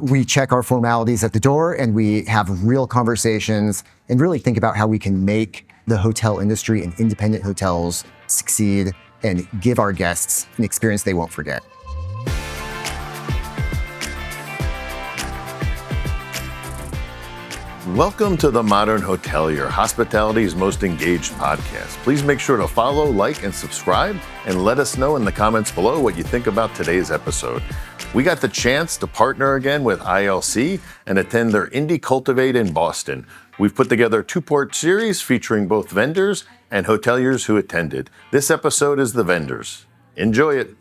We check our formalities at the door and we have real conversations and really think about how we can make the hotel industry and independent hotels succeed and give our guests an experience they won't forget. Welcome to The Modern Hotelier, hospitality's most engaged podcast. Please make sure to follow, like, and subscribe, and let us know in the comments below what you think about today's episode. We got the chance to partner again with ILC and attend their Indie Cultivate in Boston. We've put together a two-part series featuring both vendors and hoteliers who attended. This episode is the vendors. Enjoy it.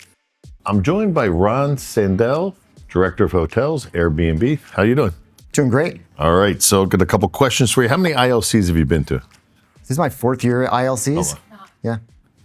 I'm joined by Ron Sandell, Director of Hotels, Airbnb. How you doing? Doing great. All right, so I've got a couple questions for you. How many ILCs have you been to? This is my fourth year at ILCs. Oh, wow. Yeah.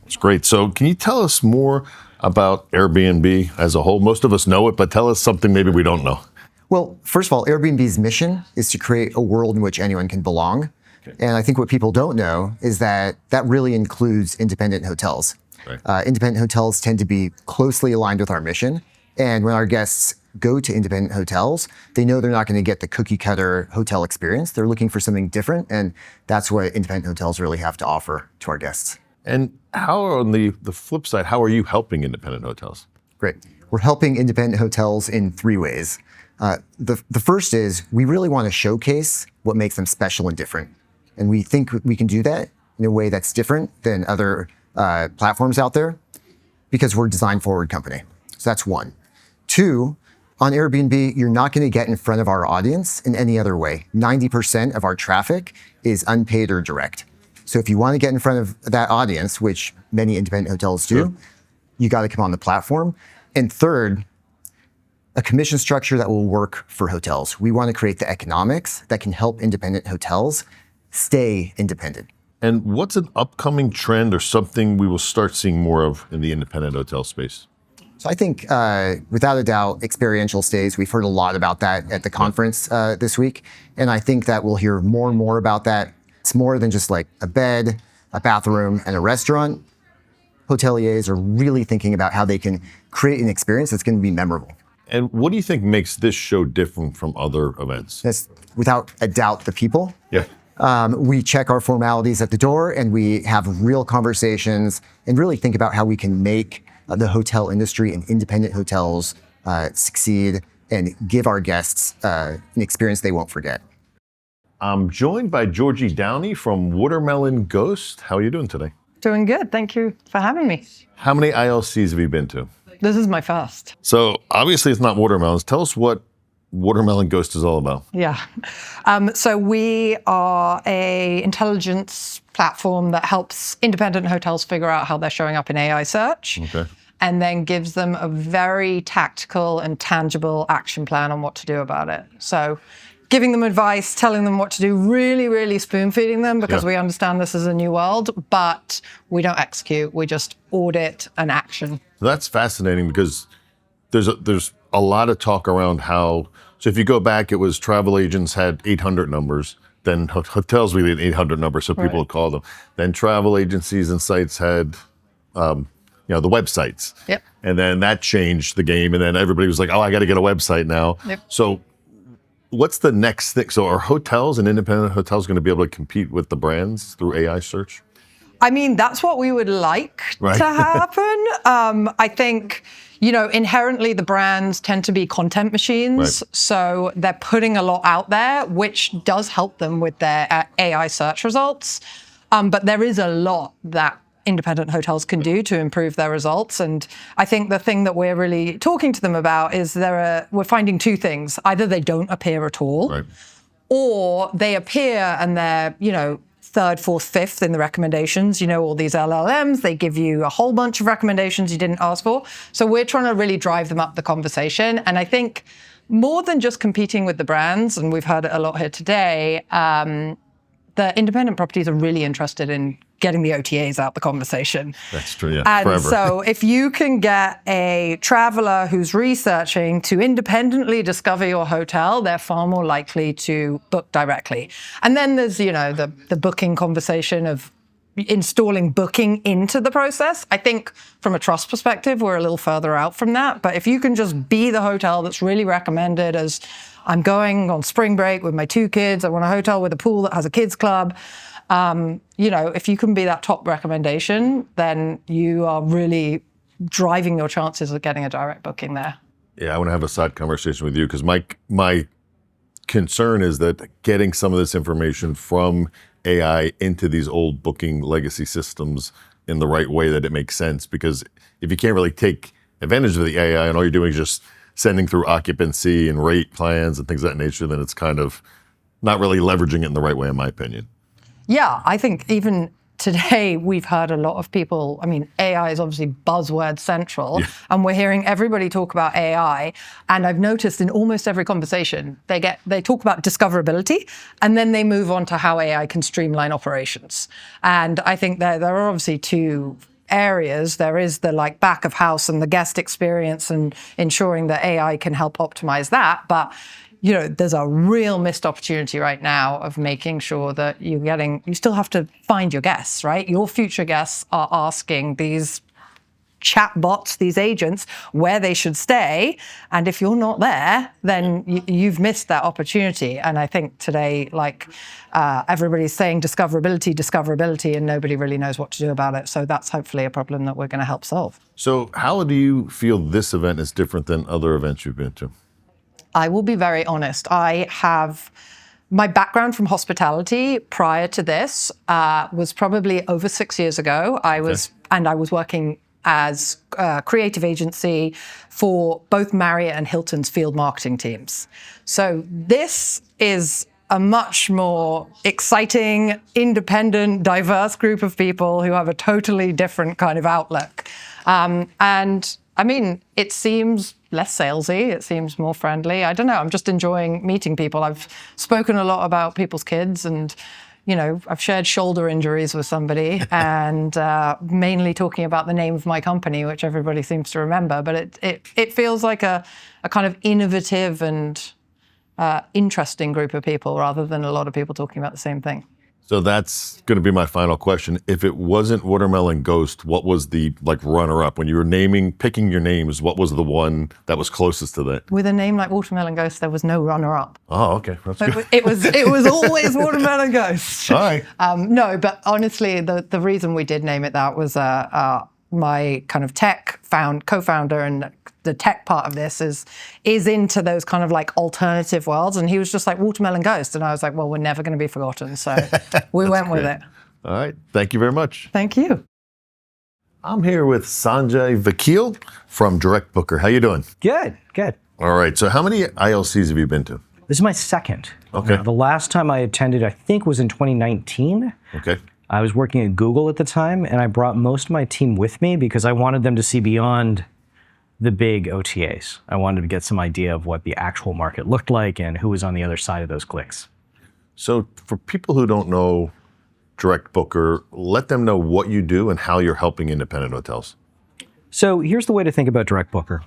That's great. So can you tell us more about Airbnb as a whole? Most of us know it, but tell us something maybe we don't know. Well, first of all, Airbnb's mission is to create a world in which anyone can belong. Okay. And I think what people don't know is that that really includes independent hotels. Right. Independent hotels tend to be closely aligned with our mission. And when our guests go to independent hotels, they know they're not going to get the cookie cutter hotel experience. They're looking for something different. And that's what independent hotels really have to offer to our guests. And how, on the flip side, how are you helping independent hotels? Great. We're helping independent hotels in three ways. The first is we really want to showcase what makes them special and different. And we think we can do that in a way that's different than other platforms out there because we're a design-forward company. So that's one. Two, on Airbnb, you're not going to get in front of our audience in any other way. 90% of our traffic is unpaid or direct. So if you want to get in front of that audience, which many independent hotels do, sure, you got to come on the platform. And third, a commission structure that will work for hotels. We want to create the economics that can help independent hotels stay independent. And what's an upcoming trend or something we will start seeing more of in the independent hotel space? So I think, without a doubt, experiential stays. We've heard a lot about that at the conference this week. And I think that we'll hear more and more about that. It's more than just like a bed, a bathroom, and a restaurant. Hoteliers are really thinking about how they can create an experience that's going to be memorable. And what do you think makes this show different from other events? That's, without a doubt, the people. Yeah. We check our formalities at the door and we have real conversations and really think about how we can make the hotel industry and independent hotels succeed and give our guests an experience they won't forget. I'm joined by Georgie Downey from Watermelon Ghost. How are you doing today? Doing good. Thank you for having me. How many ILCs have you been to? This is my first. So obviously it's not watermelons. Tell us what Watermelon Ghost is all about. Yeah. So we are a intelligence platform that helps independent hotels figure out how they're showing up in AI search. Okay. And then gives them a very tactical and tangible action plan on what to do about it. So giving them advice, telling them what to do, really, really spoon feeding them because we understand this is a new world, but we don't execute. We just audit and action. That's fascinating because there's a lot of talk around how, so if you go back, it was travel agents had 800 numbers, then hotels really had 800 numbers, so people would call them. Then travel agencies and sites had, the websites. Yep. And then that changed the game, and then everybody was like, oh, I got to get a website now. Yep. So what's the next thing? So are hotels and independent hotels going to be able to compete with the brands through AI search? I mean, that's what we would like to happen. I think, inherently the brands tend to be content machines. Right. So they're putting a lot out there, which does help them with their AI search results. But there is a lot that independent hotels can do to improve their results. And I think the thing that we're really talking to them about is we're finding two things. Either they don't appear at all, right, or they appear and they're, third, fourth, fifth in the recommendations. All these LLMs, they give you a whole bunch of recommendations you didn't ask for. So we're trying to really drive them up the conversation. And I think more than just competing with the brands, and we've heard it a lot here today, the independent properties are really interested in getting the OTAs out the conversation. That's true, yeah. And forever. So if you can get a traveler who's researching to independently discover your hotel, they're far more likely to book directly. And then there's, the booking conversation of installing booking into the process. I think from a trust perspective, we're a little further out from that. But if you can just be the hotel that's really recommended as I'm going on spring break with my 2 kids, I want a hotel with a pool that has a kids club. If you can be that top recommendation, then you are really driving your chances of getting a direct booking there. Yeah, I want to have a side conversation with you because my concern is that getting some of this information from AI into these old booking legacy systems in the right way that it makes sense. Because if you can't really take advantage of the AI and all you're doing is just sending through occupancy and rate plans and things of that nature, then it's kind of not really leveraging it in the right way, in my opinion. Yeah, I think even today we've heard a lot of people, AI is obviously buzzword central, and we're hearing everybody talk about AI. And I've noticed in almost every conversation, they talk about discoverability, and then they move on to how AI can streamline operations. And I think there are obviously 2 areas. There is the back of house and the guest experience and ensuring that AI can help optimize that. But there's a real missed opportunity right now of making sure that you still have to find your guests, right? Your future guests are asking these chatbots, these agents, where they should stay. And if you're not there, then you've missed that opportunity. And I think today, everybody's saying discoverability, and nobody really knows what to do about it. So that's hopefully a problem that we're going to help solve. So how do you feel this event is different than other events you've been to? I will be very honest. I have my background from hospitality prior to this was probably over 6 years ago. I was working as a creative agency for both Marriott and Hilton's field marketing teams. So this is a much more exciting, independent, diverse group of people who have a totally different kind of outlook. It seems less salesy. It seems more friendly. I don't know. I'm just enjoying meeting people. I've spoken a lot about people's kids, and I've shared shoulder injuries with somebody, and mainly talking about the name of my company, which everybody seems to remember. But it feels like a kind of innovative and interesting group of people, rather than a lot of people talking about the same thing. So that's going to be my final question. If it wasn't Watermelon Ghost, what was the runner-up? When you were picking your names, what was the one that was closest to that? With a name like Watermelon Ghost, there was no runner-up. Oh, okay. That's good. It was always Watermelon Ghost. All right. No, but honestly, the reason we did name it that was my kind of co-founder and the tech part of this is into those kind of alternative worlds, and he was just like Watermelon Ghost, and I was like, well, we're never going to be forgotten, so we went with it. All right, thank you very much. Thank you. I'm here with Sanjay Vakil from Direct Booker. How you doing? Good. All right, so how many ILCs have you been to? This is my second. Okay. The last time I attended, I think, was in 2019. Okay. I was working at Google at the time, and I brought most of my team with me because I wanted them to see beyond the big OTAs. I wanted to get some idea of what the actual market looked like and who was on the other side of those clicks. So for people who don't know Direct Booker, let them know what you do and how you're helping independent hotels. So here's the way to think about Direct Booker.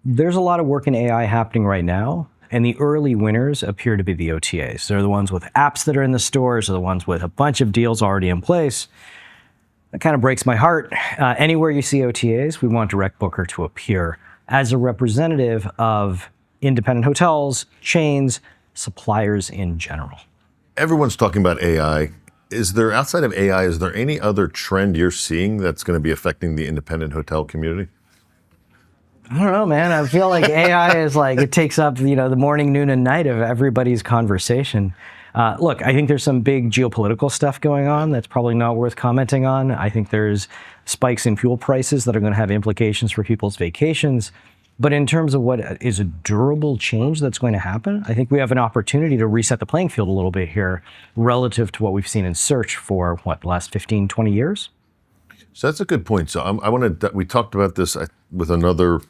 There's a lot of work in AI happening right now, and the early winners appear to be the OTAs. They're the ones with apps that are in the stores, they're the ones with a bunch of deals already in place. That kind of breaks my heart. Anywhere you see OTAs, we want Direct Booker to appear as a representative of independent hotels, chains, suppliers in general. Everyone's talking about AI. Outside of AI, is there any other trend you're seeing that's going to be affecting the independent hotel community? I don't know, man. I feel like AI is it takes up, the morning, noon, and night of everybody's conversation. Look, I think there's some big geopolitical stuff going on that's probably not worth commenting on. I think there's spikes in fuel prices that are going to have implications for people's vacations. But in terms of what is a durable change that's going to happen, I think we have an opportunity to reset the playing field a little bit here relative to what we've seen in search for, the last 15, 20 years? So that's a good point. So we talked about this with another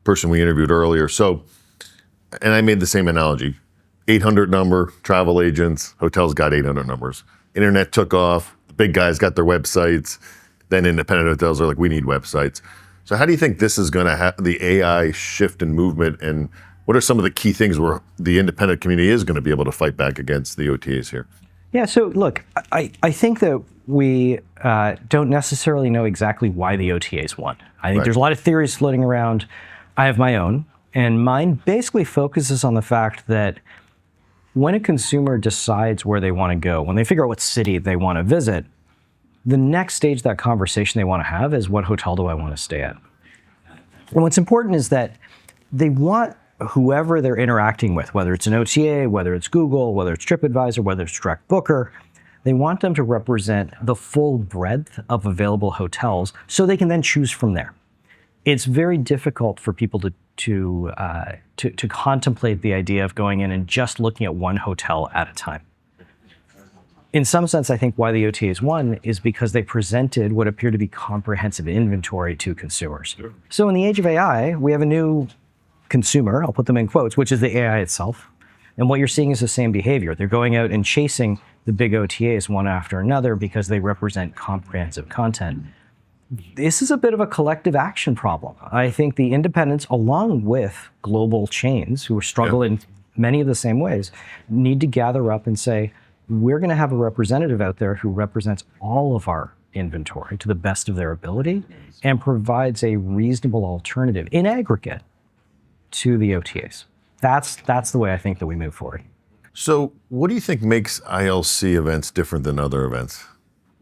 person we interviewed earlier. So, and I made the same analogy. 800 number, travel agents, hotels got 800 numbers. Internet took off, the big guys got their websites, then independent hotels are like, we need websites. So how do you think this is going to have the AI shift and movement, and what are some of the key things where the independent community is going to be able to fight back against the OTAs here? Yeah, so look, I think that we don't necessarily know exactly why the OTAs won. I think there's a lot of theories floating around. I have my own, and mine basically focuses on the fact that when a consumer decides where they want to go, when they figure out what city they want to visit, the next stage of that conversation they want to have is, what hotel do I want to stay at? And what's important is that they want whoever they're interacting with, whether it's an OTA, whether it's Google, whether it's TripAdvisor, whether it's Direct Booker, they want them to represent the full breadth of available hotels so they can then choose from there. It's very difficult for people to contemplate the idea of going in and just looking at one hotel at a time. In some sense, I think why the OTAs won is because they presented what appeared to be comprehensive inventory to consumers. Sure. So in the age of AI, we have a new consumer, I'll put them in quotes, which is the AI itself. And what you're seeing is the same behavior. They're going out and chasing the big OTAs one after another because they represent comprehensive content. This is a bit of a collective action problem. I think the independents, along with global chains who struggle in many of the same ways, need to gather up and say, we're going to have a representative out there who represents all of our inventory to the best of their ability and provides a reasonable alternative in aggregate to the OTAs. That's the way I think that we move forward. So what do you think makes ILC events different than other events?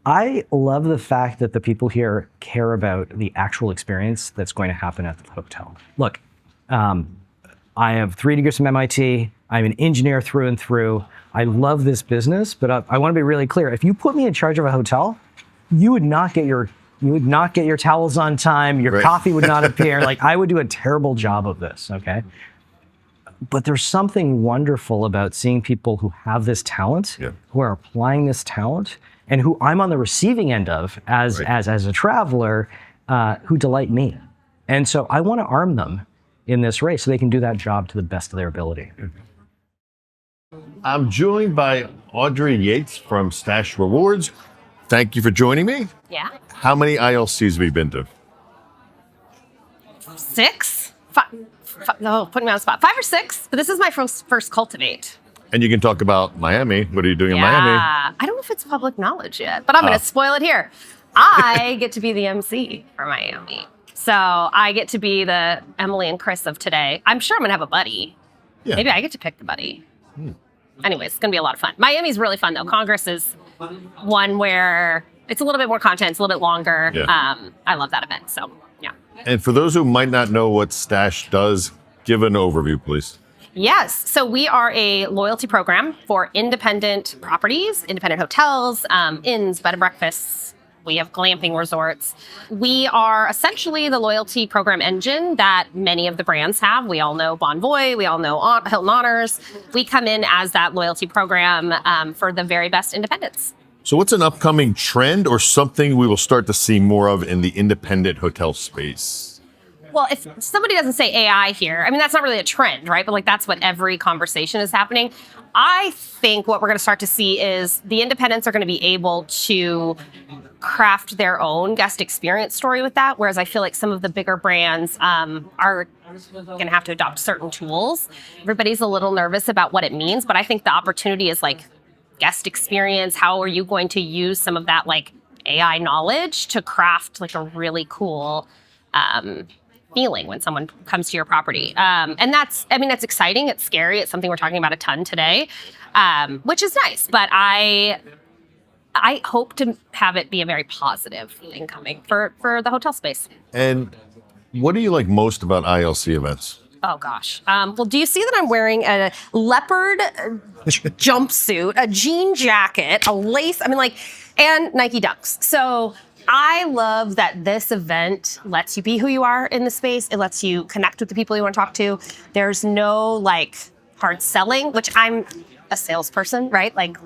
I love the fact that the people here care about the actual experience that's going to happen at the hotel. Look, I have 3 degrees from MIT. I'm an engineer through and through. I love this business, but I want to be really clear. If you put me in charge of a hotel, you would not get your towels on time. Your coffee would not appear. Like, I would do a terrible job of this. Okay. But there's something wonderful about seeing people who have this talent, who are applying this talent, and who I'm on the receiving end of as a traveler, who delight me. And so I want to arm them in this race so they can do that job to the best of their ability. I'm joined by Audrey Yates from Stash Rewards. Thank you for joining me. Yeah. How many ILCs have you been to? 6? 5, no, putting me on the spot. 5 or 6, but this is my first Cultivate. And you can talk about Miami. What are you doing in Miami? I don't know if it's public knowledge yet, but I'm going to spoil it here. I get to be the MC for Miami. So I get to be the Emily and Chris of today. I'm sure I'm going to have a buddy. Yeah. Maybe I get to pick the buddy. Anyways, it's going to be a lot of fun. Miami's really fun, though. Congress is one where it's a little bit more content. It's a little bit longer. Yeah. I love that event. So, yeah. And for those who might not know what Stash does, give an overview, please. Yes. So we are a loyalty program for independent properties, independent hotels, inns, bed and breakfasts. We have glamping resorts. We are essentially the loyalty program engine that many of the brands have. We all know Bonvoy. We all know Hilton Honors. We come in as that loyalty program for the very best independents. So what's an upcoming trend or something we will start to see more of in the independent hotel space? Well, if somebody doesn't say AI here, I mean, that's not really a trend, right? But like, that's what every conversation is happening. I think what we're going to start to see is the independents are going to be able to craft their own guest experience story with that. Whereas I feel like some of the bigger brands are going to have to adopt certain tools. Everybody's a little nervous about what it means, but I think the opportunity is like guest experience. How are you going to use some of that like AI knowledge to craft like a really cool feeling when someone comes to your property. And that's exciting. It's scary. It's something we're talking about a ton today, which is nice. But I hope to have it be a very positive thing coming for the hotel space. And what do you like most about ILC events? Oh, gosh. Well, do you see that I'm wearing a leopard jumpsuit, a jean jacket, a lace, and Nike Dunks. So I love that this event lets you be who you are in the space. It lets you connect with the people you want to talk to. There's no like hard selling, which I'm a salesperson, right? Like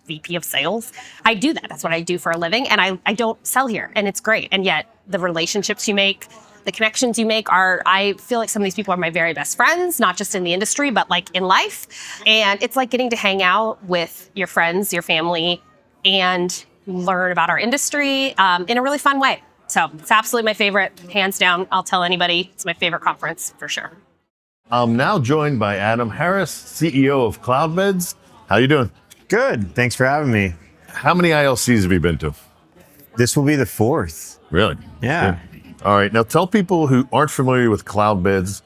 VP of sales. I do that. That's what I do for a living. And I don't sell here. And it's great. And yet the relationships you make, the connections you make I feel like some of these people are my very best friends, not just in the industry, but like in life. And it's like getting to hang out with your friends, your family, and learn about our industry in a really fun way. So it's absolutely my favorite, hands down. I'll tell anybody it's my favorite conference for sure. I'm now joined by Adam Harris, CEO of Cloudbeds. How you doing? Good. Thanks for having me. How many ILCs have you been to? This will be the 4th. Really? Yeah. All right. Now tell people who aren't familiar with Cloudbeds,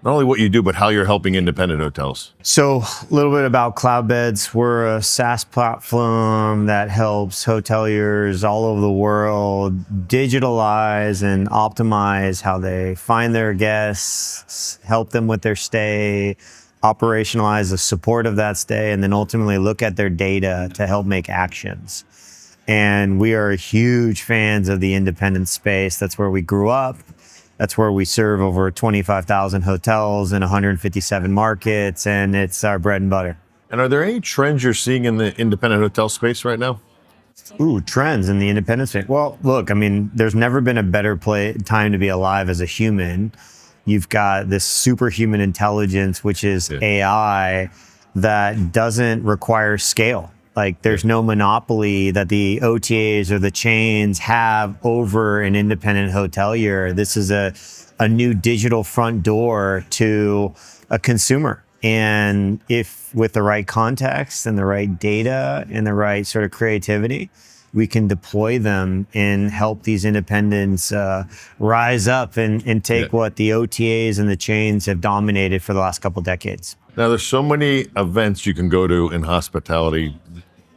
not only what you do, but how you're helping independent hotels. So a little bit about Cloudbeds. We're a SaaS platform that helps hoteliers all over the world digitalize and optimize how they find their guests, help them with their stay, operationalize the support of that stay, and then ultimately look at their data to help make actions. And we are huge fans of the independent space. That's where we grew up. That's where we serve over 25,000 hotels in 157 markets, and it's our bread and butter. And are there any trends you're seeing in the independent hotel space right now? Ooh, trends in the independent space. Well, look, I mean, there's never been a better time to be alive as a human. You've got this superhuman intelligence, which is AI, that doesn't require scale. Like there's no monopoly that the OTAs or the chains have over an independent hotelier. This is a new digital front door to a consumer. And if with the right context and the right data and the right sort of creativity, we can deploy them and help these independents rise up and take what the OTAs and the chains have dominated for the last couple decades. Now, there's so many events you can go to in hospitality.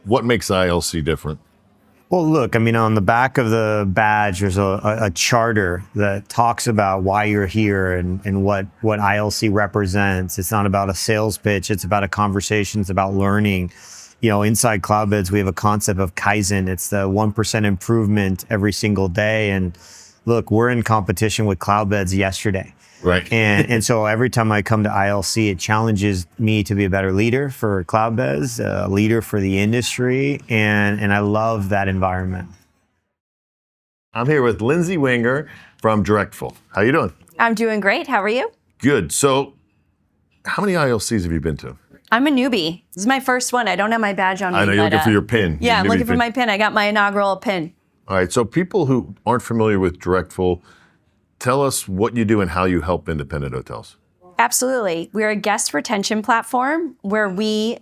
What makes ILC different? Well, look, I mean, on the back of the badge, there's a charter that talks about why you're here and what ILC represents. It's not about a sales pitch. It's about a conversation. It's about learning. You know, inside Cloudbeds, we have a concept of Kaizen. It's the 1% improvement every single day. And look, we're in competition with Cloudbeds yesterday. Right. And so every time I come to ILC, it challenges me to be a better leader for Cloudbeds, a leader for the industry, and I love that environment. I'm here with Lindsay Winger from Directful. How you doing? I'm doing great. How are you? Good. So how many ILCs have you been to? I'm a newbie. This is my first one. I don't have my badge on me. I know you're looking for your pin. Yeah, I'm Your looking newbie for pin. my pin. I got my inaugural pin. All right. So people who aren't familiar with Directful, tell us what you do and how you help independent hotels. Absolutely. We're a guest retention platform where we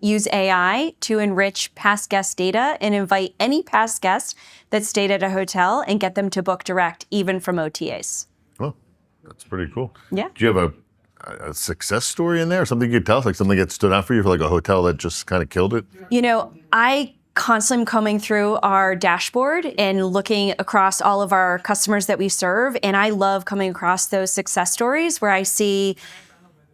use AI to enrich past guest data and invite any past guest that stayed at a hotel and get them to book direct, even from OTAs. Oh, that's pretty cool. Yeah. Do you have a success story in there? Something you could tell us, like something that stood out for you for like a hotel that just kind of killed it? You know, I constantly am combing through our dashboard and looking across all of our customers that we serve. And I love coming across those success stories where I see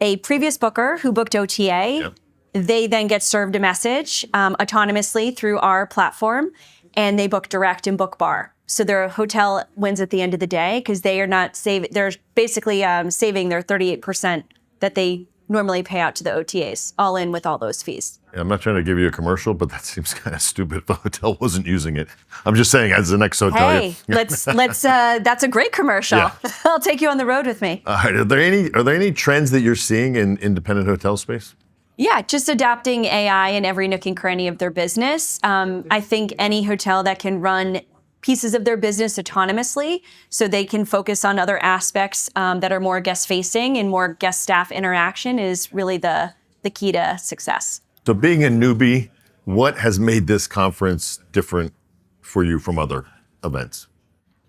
a previous booker who booked OTA. Yep. They then get served a message autonomously through our platform, and they book direct and book bar. So their hotel wins at the end of the day because they are not saving. They're basically saving their 38% that they normally pay out to the OTAs, all in with all those fees. Yeah, I'm not trying to give you a commercial, but that seems kind of stupid if a hotel wasn't using it. I'm just saying, as the next hotel. Hey, let's. That's a great commercial. Yeah. I'll take you on the road with me. All right. Are there any trends that you're seeing in independent hotel space? Yeah, just adopting AI in every nook and cranny of their business. I think any hotel that can run pieces of their business autonomously so they can focus on other aspects that are more guest facing and more guest staff interaction is really the key to success. So being a newbie, what has made this conference different for you from other events?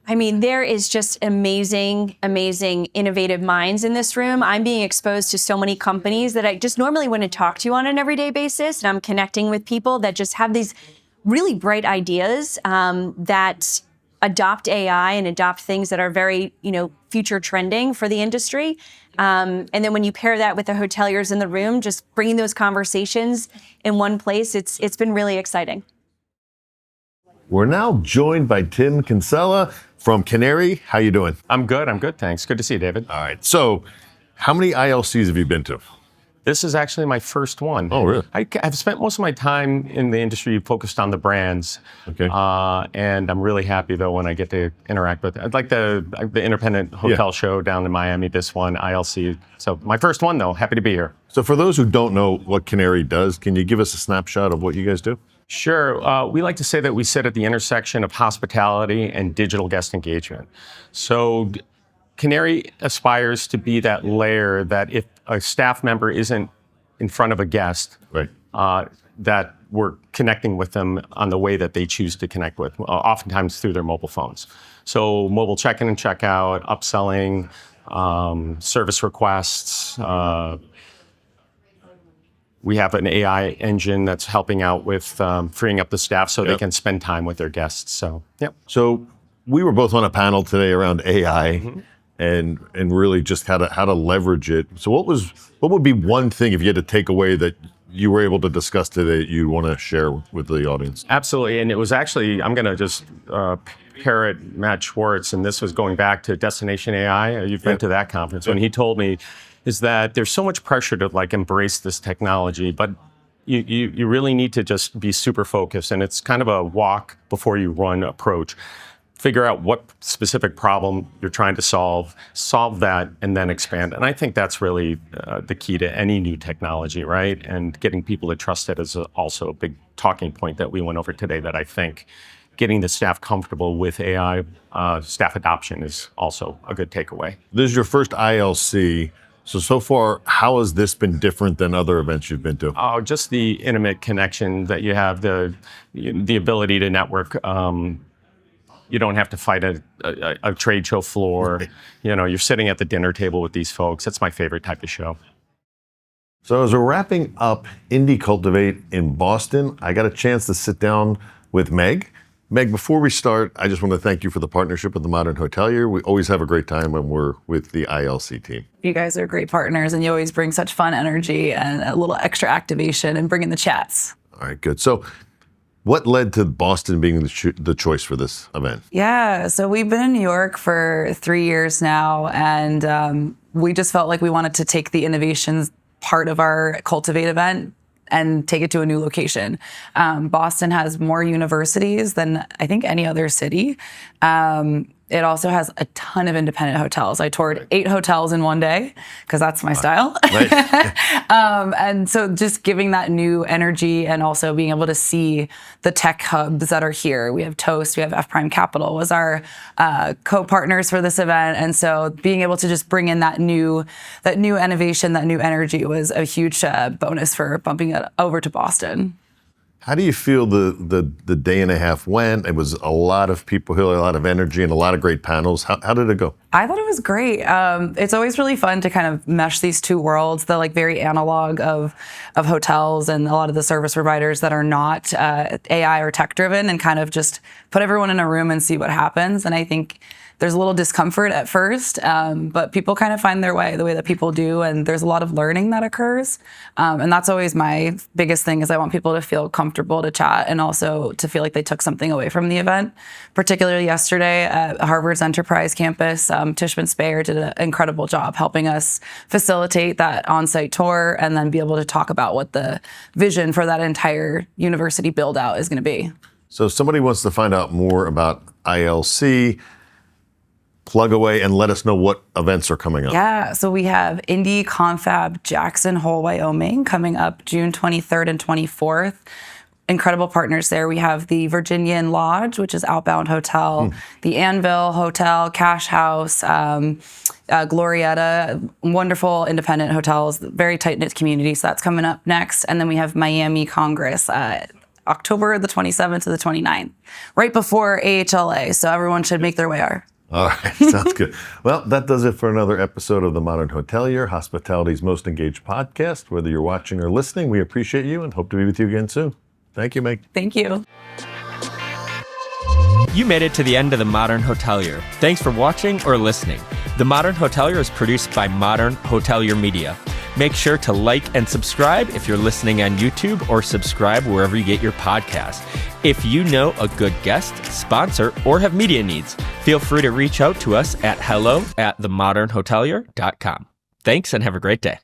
I mean, there is just amazing, innovative minds in this room. I'm being exposed to so many companies that I just normally wouldn't talk to on an everyday basis. And I'm connecting with people that just have these really bright ideas that adopt AI and adopt things that are very, future trending for the industry. And then when you pair that with the hoteliers in the room, just bringing those conversations in one place, it's been really exciting. We're now joined by Tim Kinsella from Canary. How you doing? I'm good, thanks. Good to see you, David. All right. So how many ILCs have you been to? This is actually my first one. Oh, really? I've spent most of my time in the industry focused on the brands. Okay. And I'm really happy, though, when I get to interact with I'd like the independent hotel show down in Miami, this one, ILC. So my first one, though. Happy to be here. So for those who don't know what Canary does, can you give us a snapshot of what you guys do? Sure. We like to say that we sit at the intersection of hospitality and digital guest engagement. So Canary aspires to be that layer that if a staff member isn't in front of a guest, Right. That we're connecting with them on the way that they choose to connect with, oftentimes through their mobile phones. So mobile check-in and check-out, upselling, service requests. We have an AI engine that's helping out with freeing up the staff so they can spend time with their guests. So, So we were both on a panel today around AI and really just how to leverage it. So what would be one thing, if you had to take away, that you were able to discuss today that you want to share with the audience? Absolutely. And it was actually, I'm going to just parrot Matt Schwartz, and this was going back to Destination AI. You've been to that conference. When he told me is that there's so much pressure to like embrace this technology, but you really need to just be super focused. And it's kind of a walk before you run approach. Figure out what specific problem you're trying to solve that, and then expand. And I think that's really the key to any new technology, right? And getting people to trust it is also a big talking point that we went over today, that I think getting the staff comfortable with AI, staff adoption, is also a good takeaway. This is your first ILC. So far, how has this been different than other events you've been to? Oh, just the intimate connection that you have, the ability to network. You don't have to fight a trade show floor. You're sitting at the dinner table with these folks. That's my favorite type of show. So as we're wrapping up Indie Cultivate in Boston, I got a chance to sit down with Meg. Meg, before we start, I just want to thank you for the partnership with the Modern Hotelier. We always have a great time when we're with the ILC team. You guys are great partners, and you always bring such fun energy and a little extra activation and bring in the chats. All right, good. So what led to Boston being the choice for this event? Yeah, so we've been in New York for 3 years now, and we just felt like we wanted to take the innovations part of our Cultivate event and take it to a new location. Boston has more universities than I think any other city. It also has a ton of independent hotels. I toured 8 hotels in one day because that's my style. And so just giving that new energy and also being able to see the tech hubs that are here. We have Toast, we have F Prime Capital was our co-partners for this event. And so being able to just bring in that new innovation, that new energy was a huge bonus for bumping it over to Boston. How do you feel the day and a half went? It was a lot of people here, a lot of energy, and a lot of great panels. How did it go? I thought it was great. It's always really fun to kind of mesh these two worlds, the like very analog of hotels and a lot of the service providers that are not AI or tech driven, and kind of just put everyone in a room and see what happens. And I think there's a little discomfort at first, but people kind of find their way the way that people do, and there's a lot of learning that occurs. And that's always my biggest thing, is I want people to feel comfortable to chat and also to feel like they took something away from the event. Particularly yesterday at Harvard's Enterprise campus, Tishman Speyer did an incredible job helping us facilitate that on-site tour and then be able to talk about what the vision for that entire university build-out is going to be. So if somebody wants to find out more about ILC, plug away and let us know what events are coming up. Yeah, so we have Indie Confab Jackson Hole, Wyoming coming up June 23rd and 24th. Incredible partners there. We have the Virginian Lodge, which is Outbound Hotel, the Anvil Hotel, Cash House, Glorietta, wonderful independent hotels, very tight-knit community. So that's coming up next. And then we have Miami Congress, October the 27th to the 29th, right before AHLA. So everyone should make their way there. All right, sounds good. Well, that does it for another episode of the Modern Hotelier, hospitality's most engaged podcast. Whether you're watching or listening, we appreciate you and hope to be with you again soon. Thank you, Meg. Thank you. You made it to the end of the Modern Hotelier. Thanks for watching or listening. The Modern Hotelier is produced by Modern Hotelier Media. Make sure to like and subscribe if you're listening on YouTube, or subscribe wherever you get your podcasts. If you know a good guest, sponsor, or have media needs, feel free to reach out to us at hello@themodernhotelier.com. Thanks and have a great day.